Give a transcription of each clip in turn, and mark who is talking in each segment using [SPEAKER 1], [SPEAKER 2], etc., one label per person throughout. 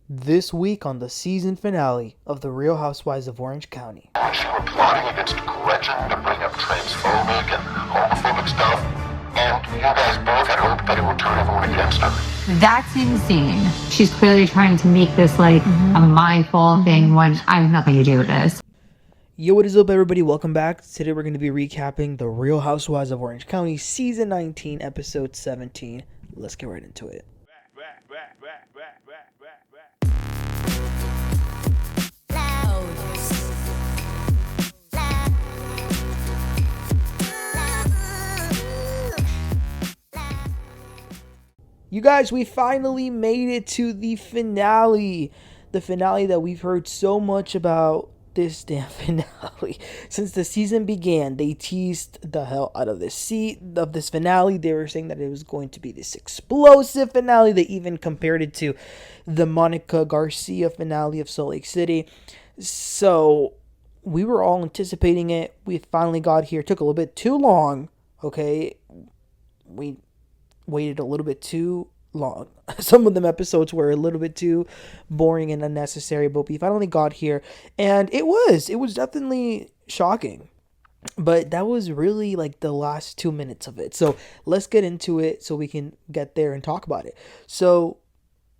[SPEAKER 1] This week on the season finale of The Real Housewives of Orange County.
[SPEAKER 2] She were plotting against Gretchen to bring up transphobic and homophobic stuff, and you guys both had hoped that it would turn everyone against her.
[SPEAKER 3] That's insane. She's clearly trying to make this like a mindful thing when I have nothing to do with this.
[SPEAKER 1] Yo, what is up, everybody? Welcome back. Today we're going to be recapping The Real Housewives of Orange County, Season 19, Episode 17. Let's get right into it. You guys, we finally made it to the finale. The finale that we've heard so much about. This damn finale. Since the season began, they teased the hell out of this finale. They were saying that it was going to be this explosive finale. They even compared it to the Monica Garcia finale of Salt Lake City. So we were all anticipating it. We finally got here. It took a little bit too long. Okay, we waited a little bit too long. Some of them episodes were a little bit too boring and unnecessary, but we finally got here, and it was definitely shocking. But that was really like the last 2 minutes of it. So let's get into it so we can get there and talk about it. So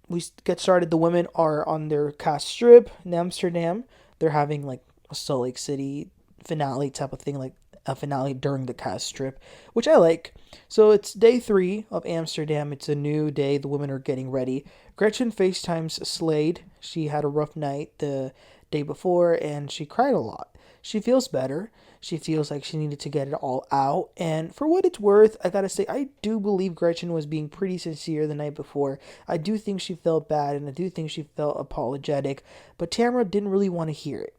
[SPEAKER 1] we get started. The women are on their cast trip in Amsterdam. They're having like a Salt Lake City finale type of thing, like a finale during the cast trip, which I like. So it's day 3 of Amsterdam. It's a new day. The women are getting ready. Gretchen FaceTimes Slade. She had a rough night the day before and she cried a lot. She feels better. She feels like she needed to get it all out. And for what it's worth, I gotta say, I do believe Gretchen was being pretty sincere the night before. I do think she felt bad and I do think she felt apologetic. But Tamra didn't really want to hear it.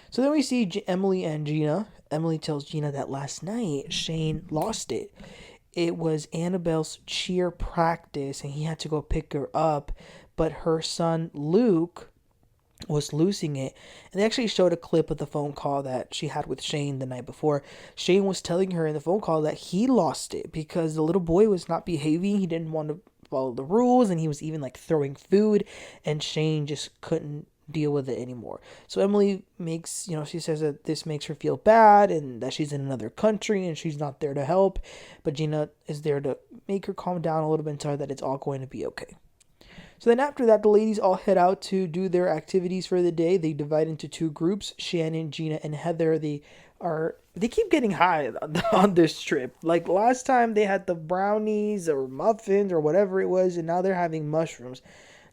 [SPEAKER 1] So then we see Emily and Gina. Emily tells Gina that last night Shane lost it. It was Annabelle's cheer practice and he had to go pick her up, but her son Luke was losing it. And they actually showed a clip of the phone call that she had with Shane the night before. Shane was telling her in the phone call that he lost it because the little boy was not behaving. He didn't want to follow the rules and he was even like throwing food, and Shane just couldn't deal with it anymore. So Emily makes, she says that this makes her feel bad and that she's in another country and she's not there to help, but Gina is there to make her calm down a little bit and tell her that it's all going to be okay. So then after that, the ladies all head out to do their activities for the day. They divide into 2 groups, Shannon, Gina, and Heather. They keep getting high on this trip. Like last time they had the brownies or muffins or whatever it was, and now they're having mushrooms.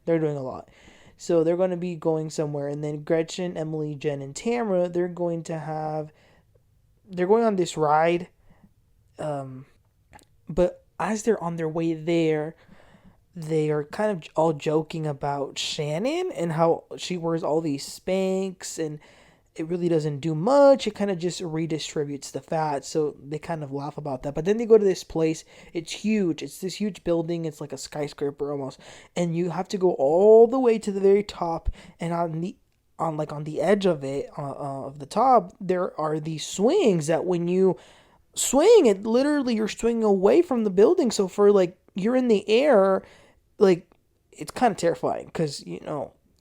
[SPEAKER 1] They're doing a lot. So they're going to be going somewhere. And then Gretchen, Emily, Jen, and Tamra, they're going on this ride. But as they're on their way there, they are kind of all joking about Shannon and how she wears all these Spanx and it really doesn't do much. It kind of just redistributes the fat. So they kind of laugh about that. But then they go to this place. It's huge. It's this huge building. It's like a skyscraper almost. And you have to go all the way to the very top. And on the edge of it, of the top, there are these swings that when you swing, it literally you're swinging away from the building. So for like, you're in the air, like it's kind of terrifying because,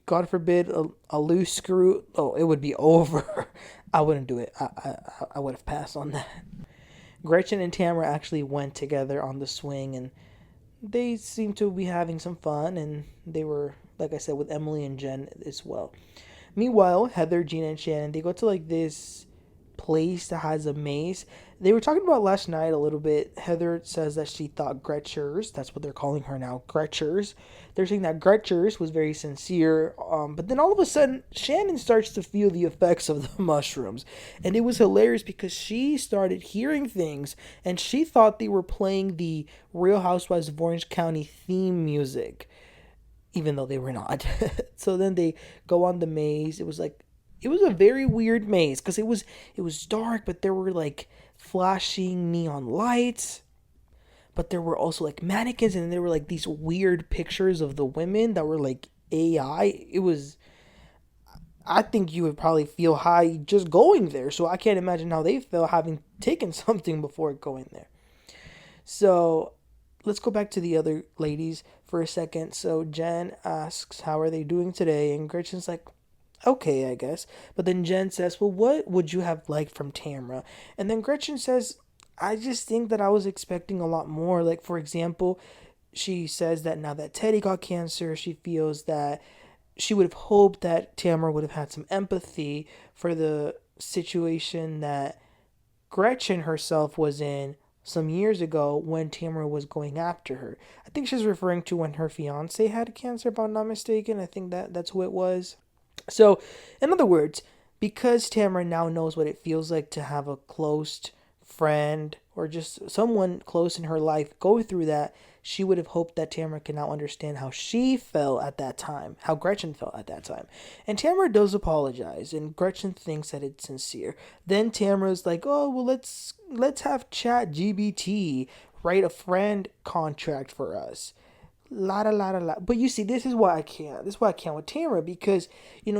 [SPEAKER 1] God forbid a loose screw. Oh, it would be over. I wouldn't do it. I would have passed on that. Gretchen and Tamra actually went together on the swing and they seemed to be having some fun. And they were, like I said, with Emily and Jen as well. Meanwhile, Heather, Gina, and Shannon, they go to like this place that has a maze. They were talking about last night a little bit. Heather says that she thought Gretchers, that's what they're calling her now, Gretchers. They're saying that Gretchers was very sincere, but then all of a sudden, Shannon starts to feel the effects of the mushrooms. And it was hilarious because she started hearing things, and she thought they were playing the Real Housewives of Orange County theme music, even though they were not. So then they go on the maze. It was a very weird maze because it was dark, but there were like flashing neon lights, but there were also like mannequins, and there were like these weird pictures of the women that were like AI. I think you would probably feel high just going there, so I can't imagine how they felt having taken something before going there. So let's go back to the other ladies. for a second. So Jen asks, how are they doing today? And Gretchen's like, okay, I guess. But then Jen says, well, what would you have liked from Tamra? And then Gretchen says, I just think that I was expecting a lot more. Like, for example, she says that now that Teddy got cancer, she feels that she would have hoped that Tamra would have had some empathy for the situation that Gretchen herself was in some years ago when Tamra was going after her. I think she's referring to when her fiance had cancer, if I'm not mistaken. I think that's who it was. So, in other words, because Tamra now knows what it feels like to have a close friend or just someone close in her life go through that, she would have hoped that Tamra can now understand how she felt at that time, how Gretchen felt at that time. And Tamra does apologize, and Gretchen thinks that it's sincere. Then Tamra's like, oh, well, let's have ChatGPT write a friend contract for us. La. But you see, this is why I can't. This is why I can't with Tamra, because,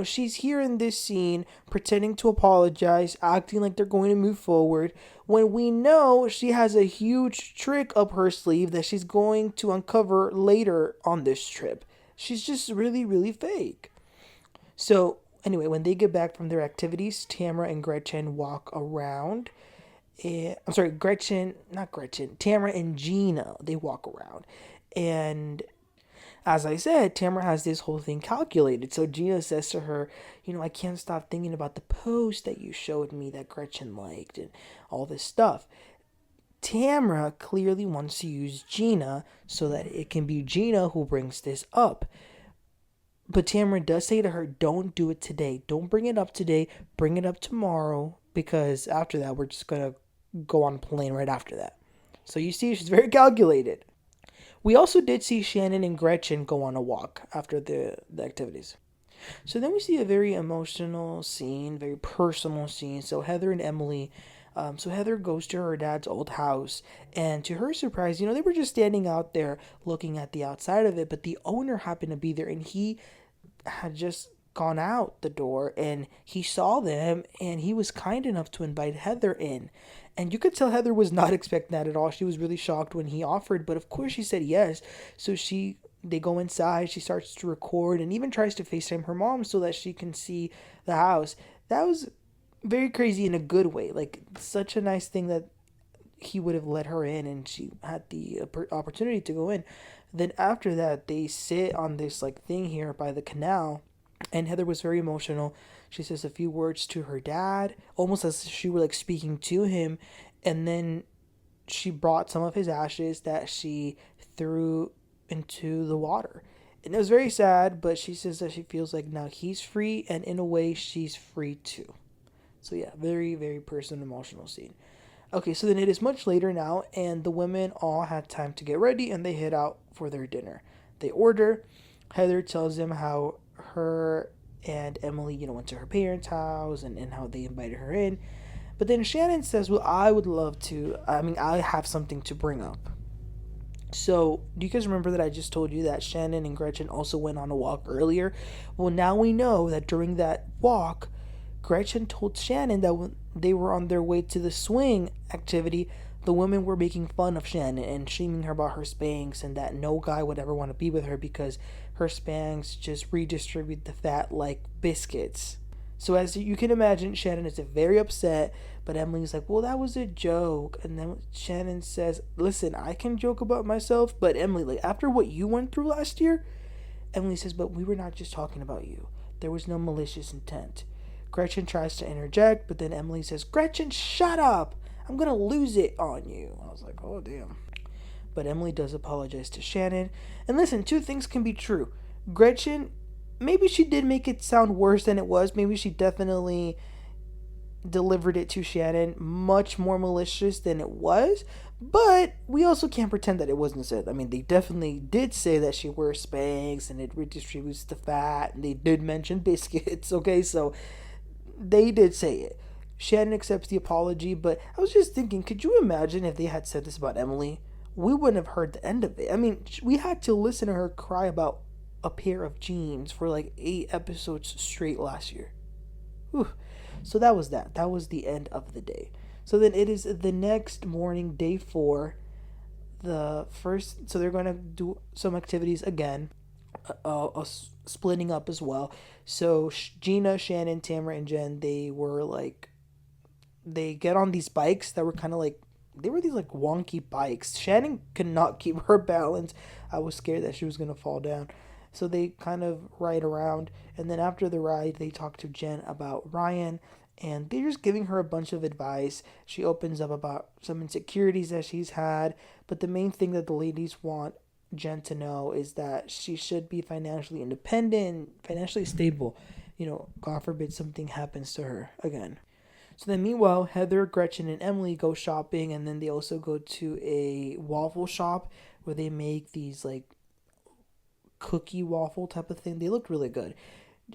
[SPEAKER 1] she's here in this scene pretending to apologize, acting like they're going to move forward, when we know she has a huge trick up her sleeve that she's going to uncover later on this trip. She's just really, really fake. So, anyway, when they get back from their activities, Tamra and Gretchen walk around. Tamra and Gina, they walk around. And as I said, Tamra has this whole thing calculated. So Gina says to her, I can't stop thinking about the post that you showed me that Gretchen liked and all this stuff. Tamra clearly wants to use Gina so that it can be Gina who brings this up. But Tamra does say to her, don't do it today. Don't bring it up today. Bring it up tomorrow, because after that, we're just going to go on a plane right after that. So you see, she's very calculated. We also did see Shannon and Gretchen go on a walk after the activities. So then we see a very emotional scene, very personal scene. So Heather and Emily, Heather goes to her dad's old house, and to her surprise, they were just standing out there looking at the outside of it, but the owner happened to be there, and he had just gone out the door, and he saw them, and he was kind enough to invite Heather in. And you could tell Heather was not expecting that at all. She was really shocked when he offered, but of course she said yes. So they go inside, she starts to record, and even tries to FaceTime her mom so that she can see the house. That was very crazy in a good way. Like, such a nice thing that he would have let her in, and she had the opportunity to go in. Then after that, they sit on this thing here by the canal, and Heather was very emotional. She says a few words to her dad, almost as if she were speaking to him. And then she brought some of his ashes that she threw into the water. And it was very sad, but she says that she feels like now he's free, and in a way she's free too. So yeah, very, very personal, emotional scene. Okay, so then it is much later now, and the women all had time to get ready, and they head out for their dinner. They order. Heather tells them how her and Emily, went to her parents' house and how they invited her in. But then Shannon says, well, I have something to bring up. So, do you guys remember that I just told you that Shannon and Gretchen also went on a walk earlier? Well, now we know that during that walk, Gretchen told Shannon that when they were on their way to the swing activity, the women were making fun of Shannon and shaming her about her Spanx, and that no guy would ever want to be with her because her Spanx just redistribute the fat like biscuits. So as you can imagine, Shannon is very upset, but Emily's like, well, that was a joke. And then Shannon says, listen, I can joke about myself, but Emily, after what you went through last year, Emily says, but we were not just talking about you. There was no malicious intent. Gretchen tries to interject, but then Emily says, Gretchen, shut up! I'm gonna lose it on you. I was like, oh, damn. But Emily does apologize to Shannon. And listen, two things can be true. Gretchen, maybe she did make it sound worse than it was. Maybe she definitely delivered it to Shannon much more malicious than it was. But we also can't pretend that it wasn't said. I mean, they definitely did say that she wears Spanx and it redistributes the fat. And they did mention biscuits, okay? So they did say it. Shannon accepts the apology, but I was just thinking, could you imagine if they had said this about Emily? We wouldn't have heard the end of it. I mean, we had to listen to her cry about a pair of jeans for 8 episodes straight last year. Whew. So that was that. That was the end of the day. So then it is the next morning, day 4. so they're going to do some activities again, splitting up as well. So Gina, Shannon, Tamra, and Jen, they get on these bikes that were kind of like, they were these like wonky bikes. Shannon could not keep her balance. I was scared that she was going to fall down. So they kind of ride around, and then after the ride, they talk to Jen about Ryan, and they're just giving her a bunch of advice. She opens up about some insecurities that she's had, but the main thing that the ladies want Jen to know is that she should be financially independent, financially stable. God forbid something happens to her again. So then meanwhile, Heather, Gretchen, and Emily go shopping, and then they also go to a waffle shop where they make these like cookie waffle type of thing. They looked really good.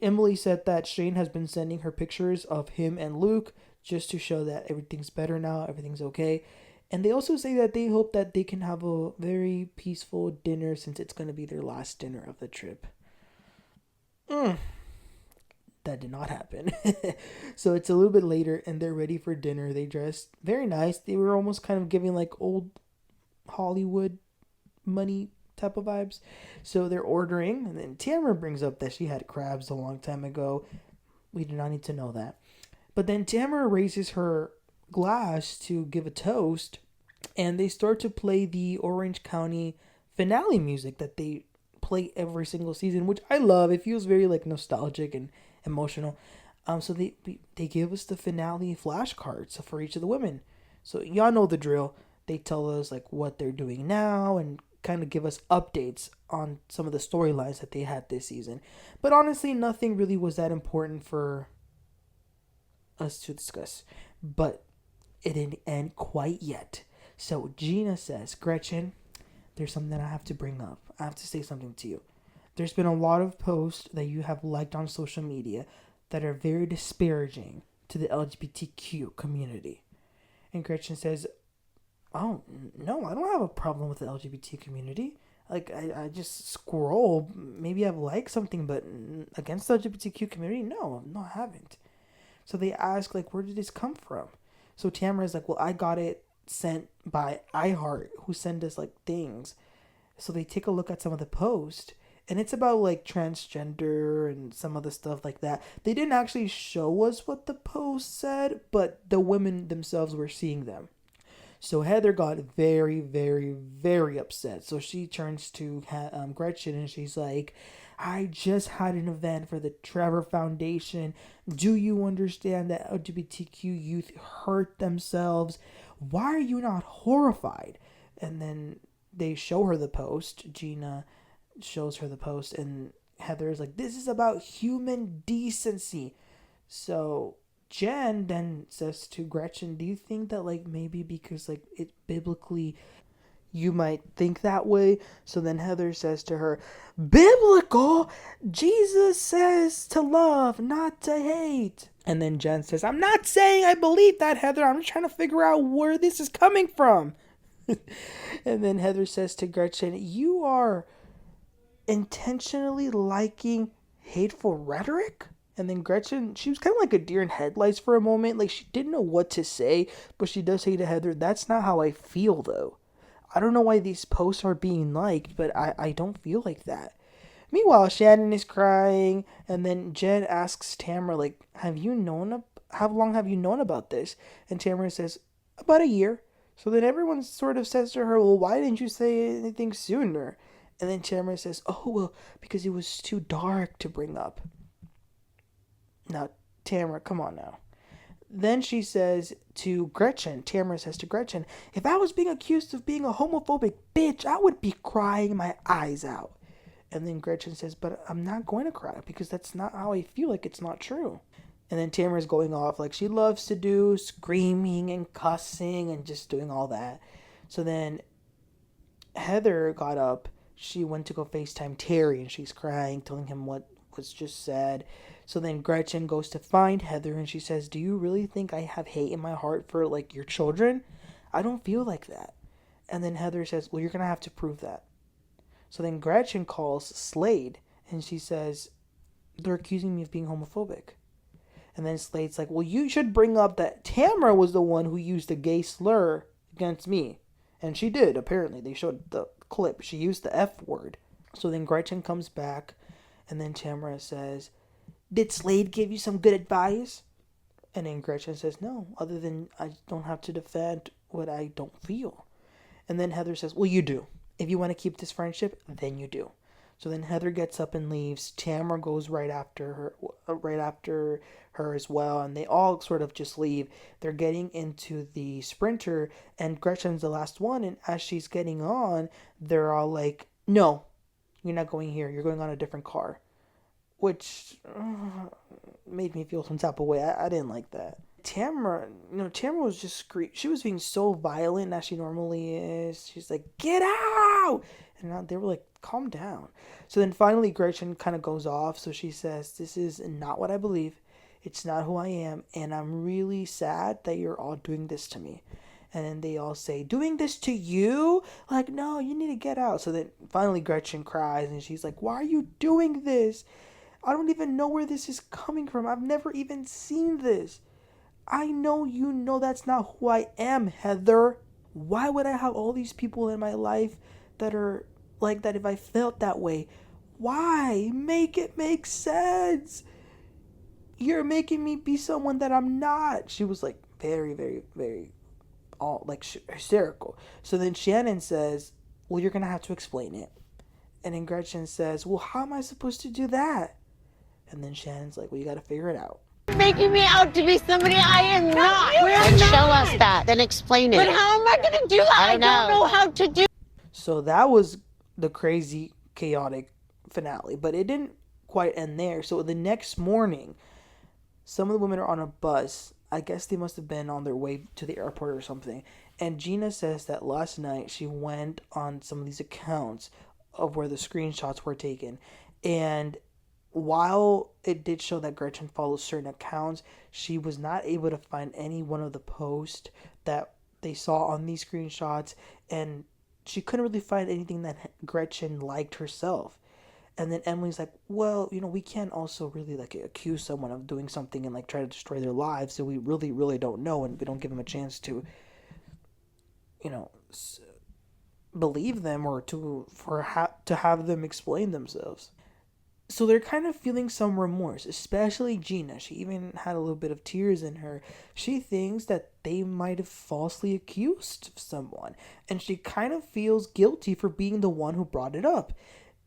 [SPEAKER 1] Emily said that Shane has been sending her pictures of him and Luke just to show that everything's better now, everything's okay. And they also say that they hope that they can have a very peaceful dinner since it's going to be their last dinner of the trip. That did not happen. So it's a little bit later and they're ready for dinner. They dressed very nice. They were almost kind of giving like old Hollywood money type of vibes. So they're ordering, and then Tamra brings up that she had crabs a long time ago. We do not need to know that. But then Tamra raises her glass to give a toast, and they start to play the Orange County finale music that they play every single season, which I love. It feels very like nostalgic and emotional. So they give us the finale flashcards for each of the women. So y'all know the drill. They tell us like what they're doing now and kind of give us updates on some of the storylines that they had this season. But honestly, nothing really was that important for us to discuss. But it didn't end quite yet. So Gina says, Gretchen, there's something I have to bring up. I have to say something to you. There's been a lot of posts that you have liked on social media that are very disparaging to the LGBTQ community. And Gretchen says, oh, no, I don't have a problem with the LGBT community. Like, I just scroll. Maybe I've liked something, but against the LGBTQ community? No, I haven't. So they ask, like, where did this come from? So Tamara is like, well, I got it sent by iHeart, who send us, like, things. So they take a look at some of the posts, and it's about, like, transgender and some other stuff like that. They didn't actually show us what the post said, but the women themselves were seeing them. So Heather got very, very, very upset. So she turns to Gretchen and she's like, I just had an event for the Trevor Foundation. Do you understand that LGBTQ youth hurt themselves? Why are you not horrified? And then they show her the post. Gina shows her the post and Heather is like, this is about human decency. So Jen then says to Gretchen, do you think that like maybe because like it biblically you might think that way? So then Heather says to her, biblical? Jesus says to love, not to hate. And then Jen says, I'm not saying I believe that, Heather. I'm just trying to figure out where this is coming from. And then Heather says to Gretchen, you are intentionally liking hateful rhetoric? And then Gretchen, she was kind of like a deer in headlights for a moment. Like, she didn't know what to say, but she does say to Heather, that's not how I feel, though. I don't know why these posts are being liked, but I don't feel like that. Meanwhile, Shannon is crying, and then Jen asks Tamra, like, how long have you known about this? And Tamra says, about a year. So then everyone sort of says to her, well, why didn't you say anything sooner? And then Tamra says, oh, well, because it was too dark to bring up. Now, Tamra, come on now. Then she says to Gretchen, Tamra says to Gretchen, if I was being accused of being a homophobic bitch, I would be crying my eyes out. And then Gretchen says, but I'm not going to cry because that's not how I feel, like it's not true. And then Tamra's going off like she loves to do, screaming and cussing and just doing all that. So then Heather got up. She went to go FaceTime Terry and she's crying, telling him what was just said. So then Gretchen goes to find Heather and she says, do you really think I have hate in my heart for like your children? I don't feel like that. And then Heather says, well, you're going to have to prove that. So then Gretchen calls Slade and she says, they're accusing me of being homophobic. And then Slade's like, well, you should bring up that Tamra was the one who used a gay slur against me. And she did, apparently. They showed the clip. She used the F word. So then Gretchen comes back, and then Tamra says, did Slade give you some good advice? And then Gretchen says, no, other than I don't have to defend what I don't feel. And then Heather says, well, you do. If you want to keep this friendship, then you do. So then Heather gets up and leaves. Tamra goes right after her as well, and they all sort of just leave. They're getting into the Sprinter, and Gretchen's the last one, and as she's getting on, they're all like, no, you're not going here. You're going on a different car. Which made me feel some type of way. I didn't like that. Tamra was just she was being so violent as she normally is. She's like, get out! And they were like, calm down. So then finally Gretchen kind of goes off. So she says, this is not what I believe. It's not who I am. And I'm really sad that you're all doing this to me. And then they all say, doing this to you? Like, no, you need to get out. So then finally Gretchen cries and she's like, why are you doing this? I don't even know where this is coming from. I've never even seen this. I know you know that's not who I am, Heather. Why would I have all these people in my life that are like that if I felt that way? Why? Make it make sense. You're making me be someone that I'm not. She was like very, very, very all like hysterical. So then Shannon says, well, you're going to have to explain it. And then Gretchen says, well, how am I supposed to do that? And then Shannon's like, well, you got to figure it out.
[SPEAKER 4] Making me out to be somebody I am not.
[SPEAKER 5] Then show us that. Then explain it.
[SPEAKER 4] But how am I going to do that? I don't know how to do.
[SPEAKER 1] So that was the crazy, chaotic finale. But it didn't quite end there. So the next morning, some of the women are on a bus. I guess they must have been on their way to the airport or something. And Gina says that last night she went on some of these accounts of where the screenshots were taken. And while it did show that Gretchen follows certain accounts, she was not able to find any one of the posts that they saw on these screenshots, and she couldn't really find anything that Gretchen liked herself. And then Emily's like, well, we can't also really like accuse someone of doing something and like try to destroy their lives, so we really, really don't know, and we don't give them a chance to, believe them or to have them explain themselves. So they're kind of feeling some remorse, especially Gina. She even had a little bit of tears in her. She thinks that they might have falsely accused someone, and she kind of feels guilty for being the one who brought it up.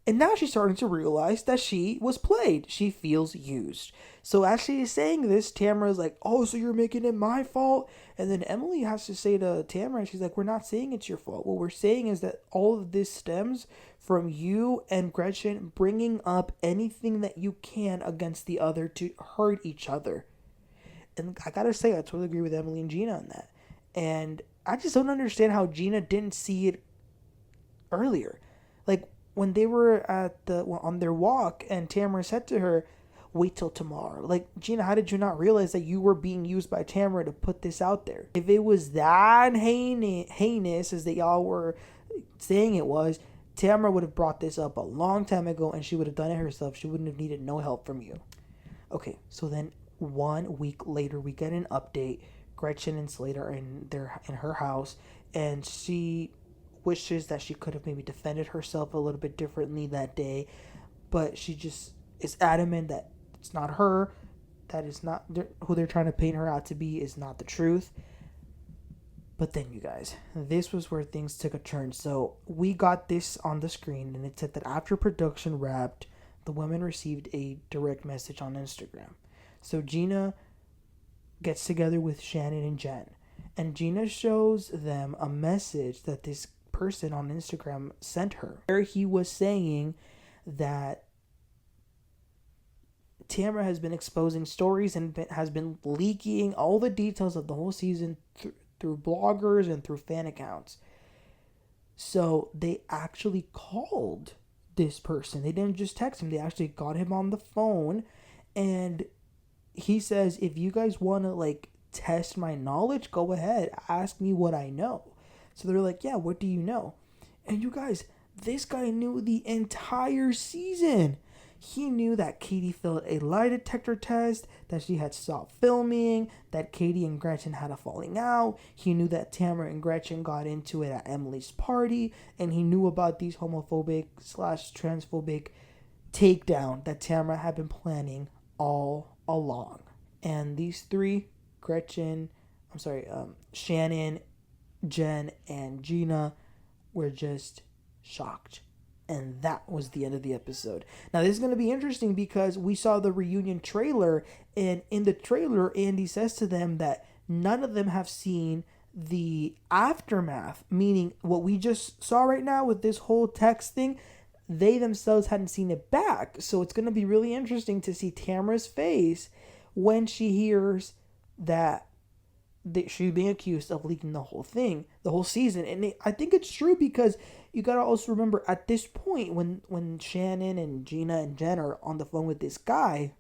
[SPEAKER 1] And now she's starting to realize that she was played. She feels used. So as she is saying this, Tamra is like, oh, so you're making it my fault? And then Emily has to say to Tamra, she's like, we're not saying it's your fault. What we're saying is that all of this stems from you and Gretchen bringing up anything that you can against the other to hurt each other. And I gotta say, I totally agree with Emily and Gina on that. And I just don't understand how Gina didn't see it earlier. Like, when they were on their walk and Tamra said to her, wait till tomorrow. Like, Gina, how did you not realize that you were being used by Tamra to put this out there? If it was that heinous as they all were saying it was, Tamra would have brought this up a long time ago and she would have done it herself. She wouldn't have needed no help from you. Okay, so then 1 week later, we get an update. Gretchen and Slade are in her house, and she wishes that she could have maybe defended herself a little bit differently that day, but she just is adamant that it's not her, that is not who they're trying to paint her out to be, is not the truth. But then, you guys, this was where things took a turn. So we got this on the screen, and it said that after production wrapped, the women received a direct message on Instagram. So Gina gets together with Shannon and Jen, and Gina shows them a message that this person on Instagram sent her, where he was saying that Tamra has been exposing stories and has been leaking all the details of the whole season through bloggers and through fan accounts. So they actually called this person. They didn't just text him. They actually got him on the phone, and he says, if you guys want to like test my knowledge, go ahead, ask me what I know. So they're like, yeah, what do you know? And you guys, this guy knew the entire season. He knew that Katie failed a lie detector test, that she had stopped filming, that Katie and Gretchen had a falling out. He knew that Tamra and Gretchen got into it at Emily's party, and he knew about these homophobic / transphobic takedown that Tamra had been planning all along. And these three, Shannon, Jen, and Gina, were just shocked. And that was the end of the episode. Now, this is going to be interesting because we saw the reunion trailer, and in the trailer, Andy says to them that none of them have seen the aftermath, meaning what we just saw right now with this whole text thing, they themselves hadn't seen it back. So it's going to be really interesting to see Tamra's face when she hears that she's being accused of leaking the whole thing, the whole season. And I think it's true because you got to also remember at this point when Shannon and Gina and Jen are on the phone with this guy,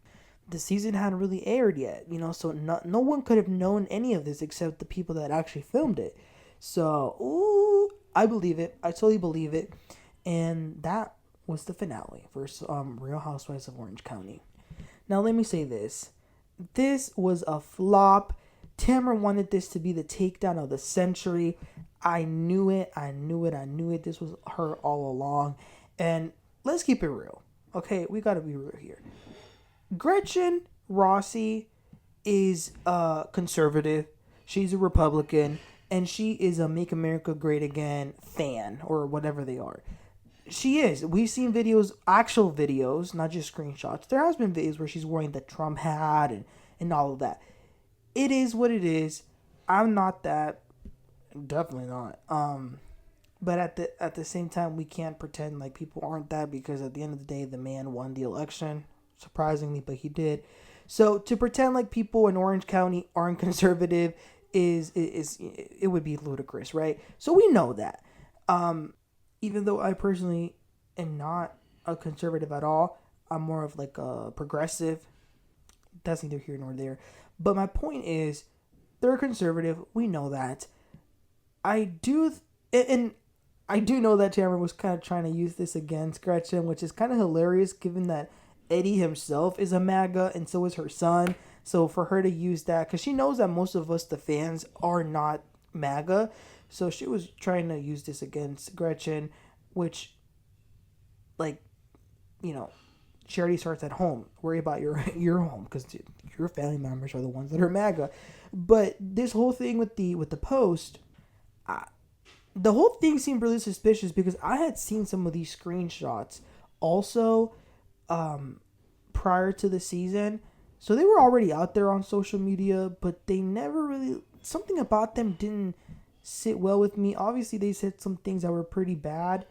[SPEAKER 1] the season hadn't really aired yet, so no one could have known any of this except the people that actually filmed it. So, I believe it. I totally believe it. And that was the finale for Real Housewives of Orange County. Now, let me say this. This was a flop. Tamra wanted this to be the takedown of the century. I knew it. This was her all along. And let's keep it real. Okay, we got to be real here. Gretchen Rossi is a conservative. She's a Republican. And she is a Make America Great Again fan, or whatever they are. She is. We've seen videos, actual videos, not just screenshots. There has been videos where she's wearing the Trump hat and all of that. It is what it is. I'm not that. Definitely not. But at the same time, we can't pretend like people aren't that, because at the end of the day, the man won the election. Surprisingly, but he did. So to pretend like people in Orange County aren't conservative is it would be ludicrous, right? So we know that. Even though I personally am not a conservative at all, I'm more of like a progressive. That's neither here nor there. But my point is, they're conservative. We know that. I do know that Tamra was kind of trying to use this against Gretchen, which is kind of hilarious given that Eddie himself is a MAGA and so is her son. So for her to use that, because she knows that most of us, the fans, are not MAGA. So she was trying to use this against Gretchen, which, charity starts at home. Worry about your home, because your family members are the ones that are MAGA. But this whole thing with the post, the whole thing seemed really suspicious because I had seen some of these screenshots also prior to the season. So they were already out there on social media, but they never really, something about them didn't sit well with me. Obviously, they said some things that were pretty bad,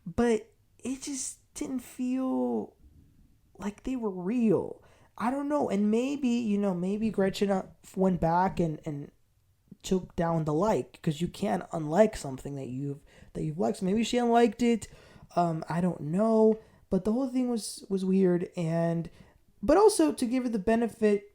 [SPEAKER 1] but it just didn't feel like they were real. I don't know. And maybe Gretchen went back and took down the like, because you can't unlike something that you've liked. So maybe she unliked it. I don't know. But the whole thing was weird. But also, to give her the benefit,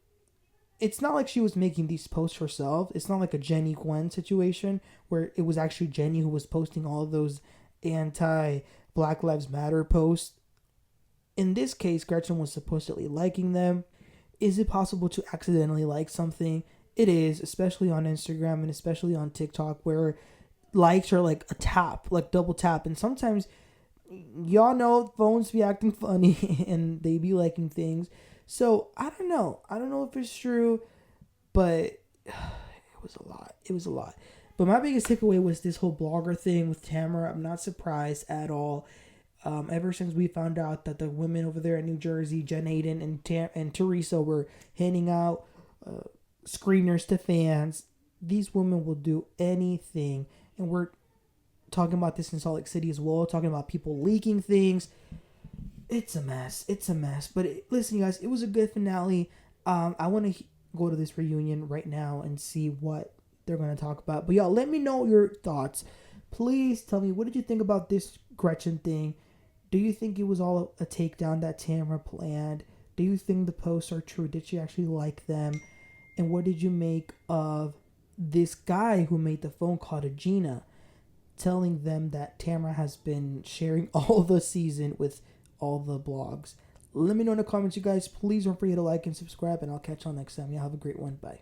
[SPEAKER 1] it's not like she was making these posts herself. It's not like a Jenny Gwen situation where it was actually Jenny who was posting all of those anti-Black Lives Matter posts. In this case, Gretchen was supposedly liking them. Is it possible to accidentally like something? It is, especially on Instagram and especially on TikTok, where likes are like a tap, like double tap. And sometimes, y'all know, phones be acting funny and they be liking things. So I don't know if it's true, but it was a lot. But my biggest takeaway was this whole blogger thing with Tamra. I'm not surprised at all. Ever since we found out that the women over there in New Jersey, Jen Hayden and Teresa, were handing out screeners to fans, these women will do anything. And we're talking about this in Salt Lake City as well, talking about people leaking things. It's a mess. But listen, you guys, it was a good finale. I want to go to this reunion right now and see what they're going to talk about. But y'all, let me know your thoughts. Please tell me, what did you think about this Gretchen thing? Do you think it was all a takedown that Tamra planned? Do you think the posts are true? Did she actually like them? And what did you make of this guy who made the phone call to Gina, telling them that Tamra has been sharing all the season with all the blogs? Let me know in the comments, you guys. Please don't forget to like and subscribe, and I'll catch y'all next time. Y'all have a great one. Bye.